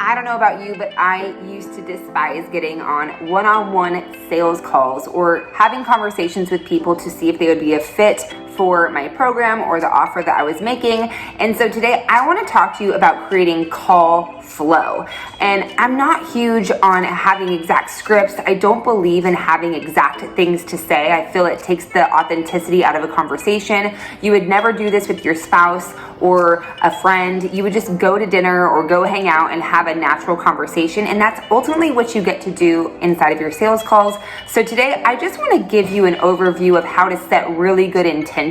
I don't know about you, but I used to despise getting on one-on-one sales calls or having conversations with people to see if they would be a fit for my program or the offer that I was making. And so today I want to talk to you about creating call flow. And I'm not huge on having exact scripts. I don't believe in having exact things to say. I feel it takes the authenticity out of a conversation. You would never do this with your spouse or a friend. You would just go to dinner or go hang out and have a natural conversation. And that's ultimately what you get to do inside of your sales calls. So today I just want to give you an overview of how to set really good intentions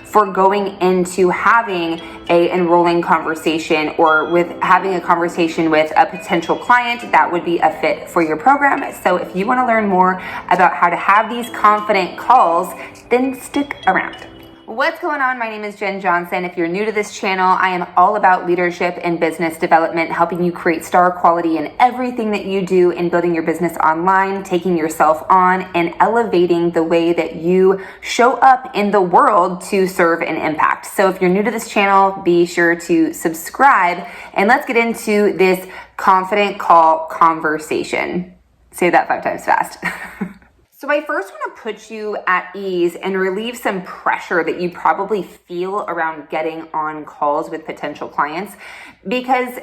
for going into having a enrolling conversation or with having a conversation with a potential client that would be a fit for your program. So if you want to learn more about how to have these confident calls, then stick around. What's going on? My name is Jen Johnson. If you're new to this channel, I am all about leadership and business development, helping you create star quality in everything that you do in building your business online, taking yourself on, and elevating the way that you show up in the world to serve and impact. So if you're new to this channel, be sure to subscribe, and let's get into this confident call conversation. Say that 5 times fast. So I first want to put you at ease and relieve some pressure that you probably feel around getting on calls with potential clients, because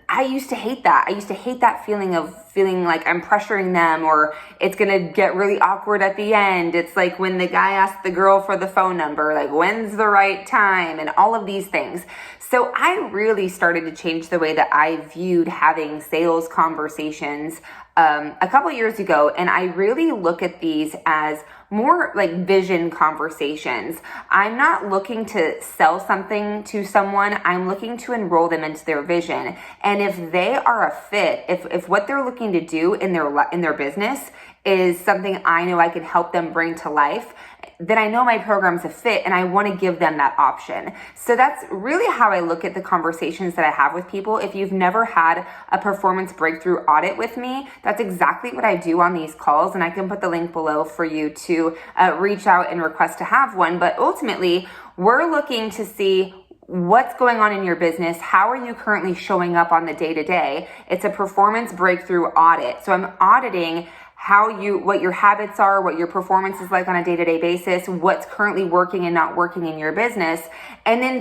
I used to hate that. I used to hate that feeling of feeling like I'm pressuring them or it's going to get really awkward at the end. It's like when the guy asked the girl for the phone number, like when's the right time and all of these things. So I really started to change the way that I viewed having sales conversations a couple years ago. And I really look at these as more like vision conversations. I'm not looking to sell something to someone. I'm looking to enroll them into their vision. And if they are a fit, if what they're looking to do in their business is something I know I can help them bring to life, then I know my program's a fit and I want to give them that option. So that's really how I look at the conversations that I have with people. If you've never had a performance breakthrough audit with me, that's exactly what I do on these calls. And I can put the link below for you to reach out and request to have one. But ultimately, we're looking to see what's going on in your business. How are you currently showing up on the day-to-day? It's a performance breakthrough audit. So I'm auditing what your habits are, what your performance is like on a day-to-day basis, what's currently working and not working in your business, and then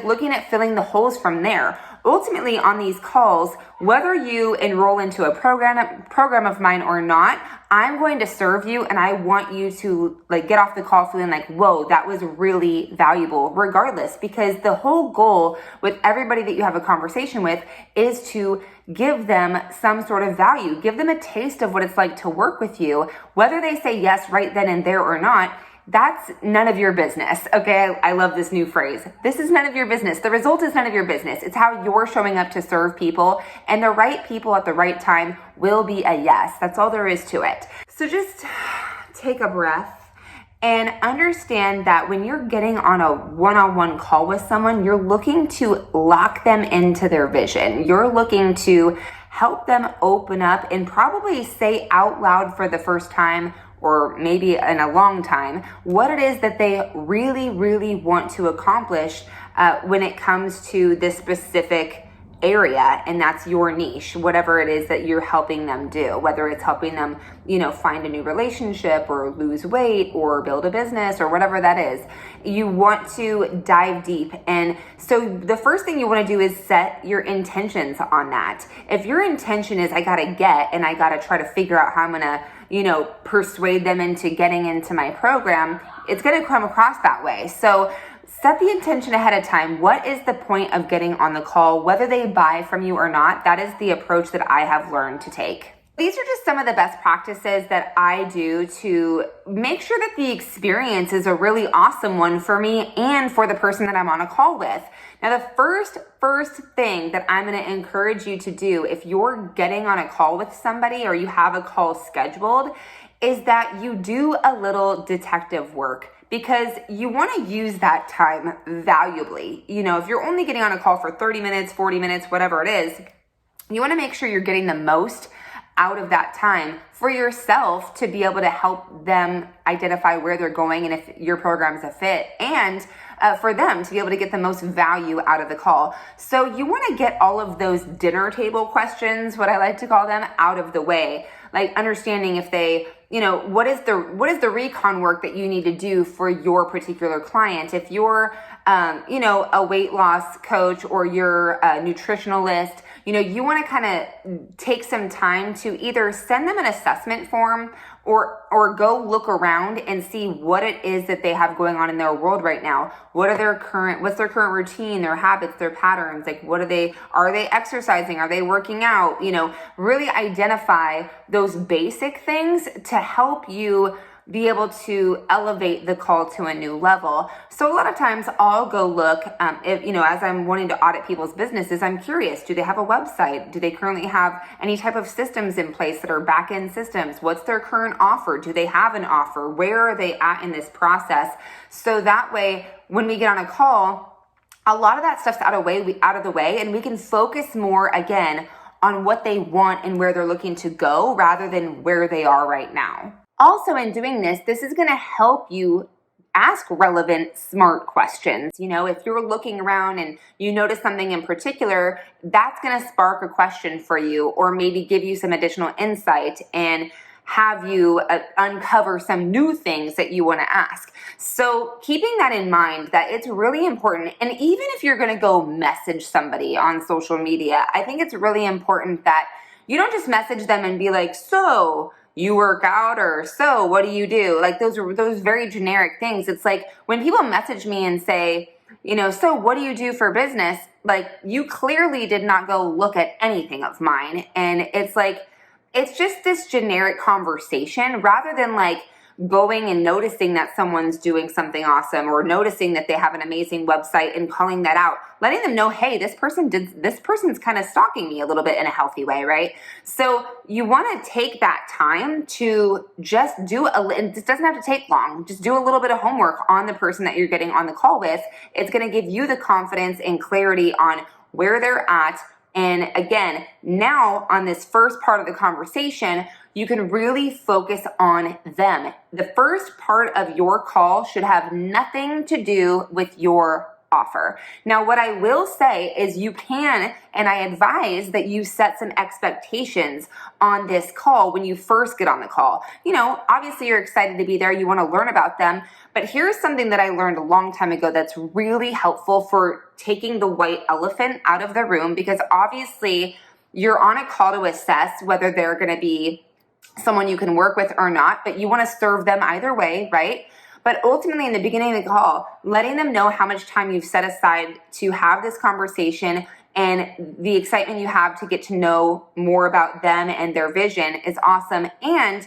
looking at filling the holes from there. Ultimately, on these calls, whether you enroll into a program of mine or not, I'm going to serve you and I want you to get off the call feeling like, whoa, that was really valuable regardless, because the whole goal with everybody that you have a conversation with is to give them some sort of value, give them a taste of what it's like to work with you. Whether they say yes right then and there or not, that's none of your business. Okay, I love this new phrase. This is none of your business. The result is none of your business. It's how you're showing up to serve people, and the right people at the right time will be a yes. That's all there is to it. So just take a breath and understand that when you're getting on a one-on-one call with someone, you're looking to lock them into their vision. You're looking to help them open up and probably say out loud for the first time, or maybe in a long time, what it is that they really, really want to accomplish when it comes to this specific area, and that's your niche, whatever it is that you're helping them do, whether it's helping them, find a new relationship or lose weight or build a business or whatever that is. You want to dive deep. And so the first thing you want to do is set your intentions on that. If your intention is, I got to try to figure out how I'm going to, persuade them into getting into my program, it's going to come across that way. So set the intention ahead of time. What is the point of getting on the call? Whether they buy from you or not, that is the approach that I have learned to take. These are just some of the best practices that I do to make sure that the experience is a really awesome one for me and for the person that I'm on a call with. Now, the first thing that I'm going to encourage you to do if you're getting on a call with somebody or you have a call scheduled is that you do a little detective work, because you want to use that time valuably. If you're only getting on a call for 30 minutes, 40 minutes, whatever it is, you want to make sure you're getting the most out of that time for yourself to be able to help them identify where they're going and if your program's a fit. And for them to be able to get the most value out of the call. So you want to get all of those dinner table questions, what I like to call them, out of the way. Like understanding if they, what is the recon work that you need to do for your particular client? If you're, a weight loss coach or you're a nutritionalist, you want to kind of take some time to either send them an assessment form or go look around and see what it is that they have going on in their world right now. What's their current routine, their habits, their patterns? Like are they exercising? Are they working out? Really identify those basic things to help you be able to elevate the call to a new level. So a lot of times I'll go look, as I'm wanting to audit people's businesses, I'm curious, do they have a website? Do they currently have any type of systems in place that are back-end systems? What's their current offer? Do they have an offer? Where are they at in this process? So that way, when we get on a call, a lot of that stuff's out of the way, and we can focus more, again, on what they want and where they're looking to go rather than where they are right now. Also, in doing this is going to help you ask relevant, smart questions. If you're looking around and you notice something in particular, that's going to spark a question for you or maybe give you some additional insight and have you uncover some new things that you want to ask. So keeping that in mind, that it's really important. And even if you're going to go message somebody on social media, I think it's really important that you don't just message them and be like, so you work out, or so what do you do? Like those very generic things. It's like when people message me and say, so what do you do for business? Like you clearly did not go look at anything of mine. And it's like, it's just this generic conversation rather than like going and noticing that someone's doing something awesome or noticing that they have an amazing website and calling that out, letting them know, hey, this person's kind of stalking me a little bit in a healthy way, right? So you want to take that time to just it doesn't have to take long, just do a little bit of homework on the person that you're getting on the call with. It's going to give you the confidence and clarity on where they're at. And again, now on this first part of the conversation, you can really focus on them. The first part of your call should have nothing to do with your offer. Now, what I will say is you can, and I advise that you set some expectations on this call when you first get on the call. Obviously you're excited to be there. You want to learn about them. But here's something that I learned a long time ago that's really helpful for taking the white elephant out of the room, because obviously you're on a call to assess whether they're going to be someone you can work with or not, but you want to serve them either way, right? But ultimately, in the beginning of the call, letting them know how much time you've set aside to have this conversation and the excitement you have to get to know more about them and their vision is awesome. And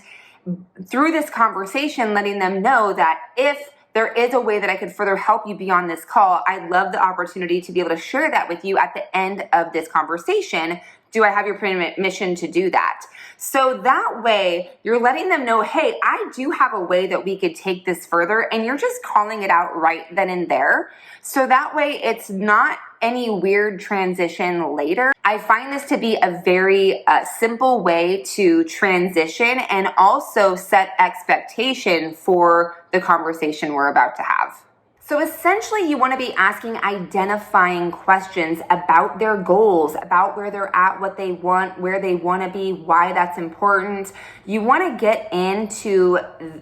through this conversation, letting them know that if there is a way that I could further help you beyond this call, I'd love the opportunity to be able to share that with you at the end of this conversation. Do I have your permission to do that? So that way you're letting them know, hey, I do have a way that we could take this further, and you're just calling it out right then and there. So that way it's not any weird transition later. I find this to be a very simple way to transition and also set expectation for the conversation we're about to have. So essentially, you want to be asking identifying questions about their goals, about where they're at, what they want, where they want to be, why that's important. You want to get into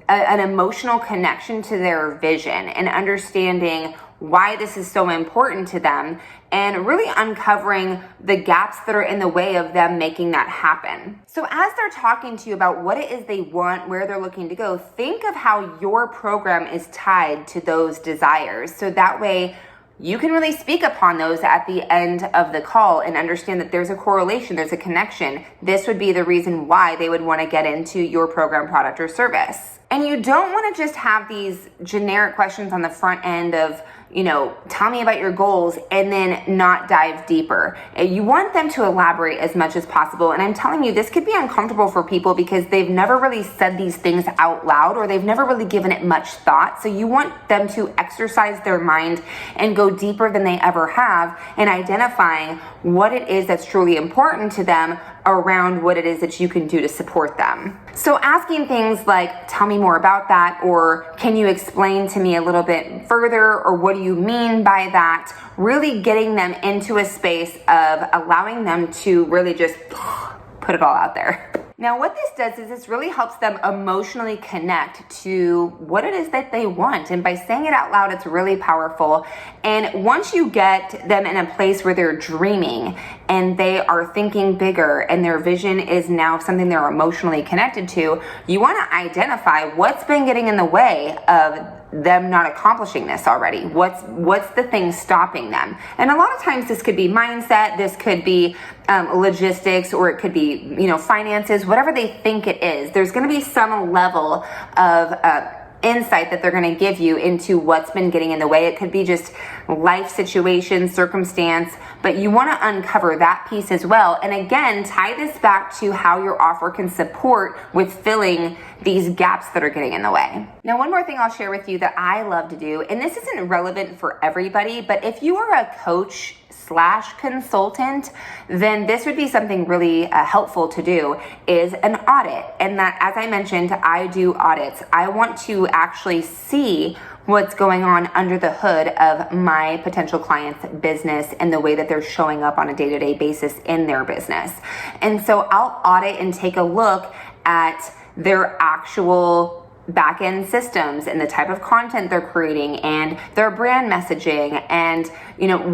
an emotional connection to their vision and understanding why this is so important to them, and really uncovering the gaps that are in the way of them making that happen. So as they're talking to you about what it is they want, where they're looking to go, think of how your program is tied to those desires. So that way you can really speak upon those at the end of the call and understand that there's a correlation, there's a connection. This would be the reason why they would want to get into your program, product, or service. And you don't want to just have these generic questions on the front end of, tell me about your goals, and then not dive deeper. You want them to elaborate as much as possible. And I'm telling you, this could be uncomfortable for people because they've never really said these things out loud, or they've never really given it much thought. So you want them to exercise their mind and go deeper than they ever have in identifying what it is that's truly important to them around what it is that you can do to support them. So asking things like, tell me more about that, or can you explain to me a little bit further, or what do you mean by that? Really getting them into a space of allowing them to really just put it all out there. Now, what this does is this really helps them emotionally connect to what it is that they want. And by saying it out loud, it's really powerful. And once you get them in a place where they're dreaming and they are thinking bigger and their vision is now something they're emotionally connected to, you want to identify what's been getting in the way of them not accomplishing this already. What's the thing stopping them? And a lot of times this could be mindset, this could be logistics, or it could be, finances, whatever they think it is. There's going to be some level of insight that they're going to give you into what's been getting in the way. It could be just life situation, circumstance, but you want to uncover that piece as well. And again, tie this back to how your offer can support with filling these gaps that are getting in the way. Now, one more thing I'll share with you that I love to do, and this isn't relevant for everybody, but if you are a coach / consultant, then this would be something really helpful to do, is an audit. And that, as I mentioned, I do audits. I want to actually see what's going on under the hood of my potential client's business and the way that they're showing up on a day-to-day basis in their business. And so I'll audit and take a look at their actual back-end systems and the type of content they're creating and their brand messaging and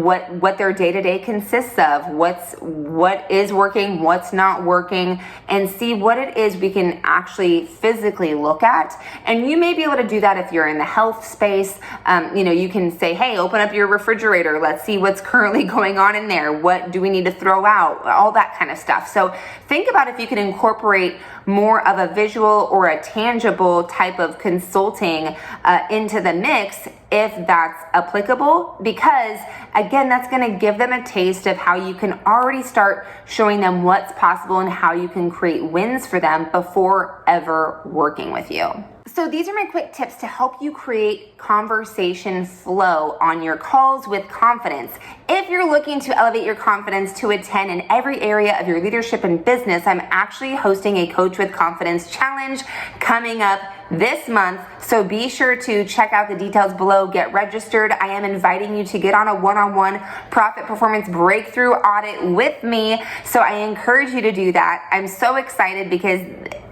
what their day-to-day consists of, what is working, what's not working, and see what it is we can actually physically look at. And you may be able to do that if you're in the health space. You can say, hey, open up your refrigerator, let's see what's currently going on in there, what do we need to throw out, all that kind of stuff. So think about if you can incorporate more of a visual or a tangible type of consulting into the mix, if that's applicable, because again, that's going to give them a taste of how you can already start showing them what's possible and how you can create wins for them before ever working with you. So these are my quick tips to help you create conversation flow on your calls with confidence. If you're looking to elevate your confidence to a 10 in every area of your leadership and business, I'm actually hosting a Coach with Confidence challenge coming up this month. So be sure to check out the details below, get registered. I am inviting you to get on a one-on-one profit performance breakthrough audit with me. So I encourage you to do that. I'm so excited because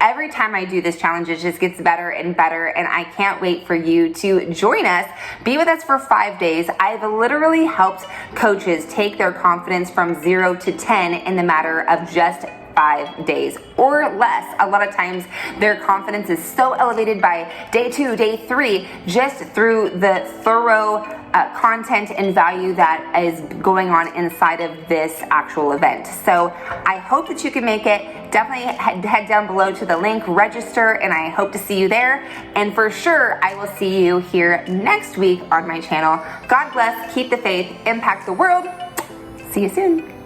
every time I do this challenge, it just gets better and better. And I can't wait for you to join us. Be with us for 5 days. I've literally helped coaches take their confidence from 0 to 10 in the matter of just 5 days or less. A lot of times their confidence is so elevated by day 2, day 3, just through the thorough content and value that is going on inside of this actual event. So I hope that you can make it. Definitely head down below to the link, register, and I hope to see you there. And for sure, I will see you here next week on my channel. God bless, keep the faith, impact the world. See you soon.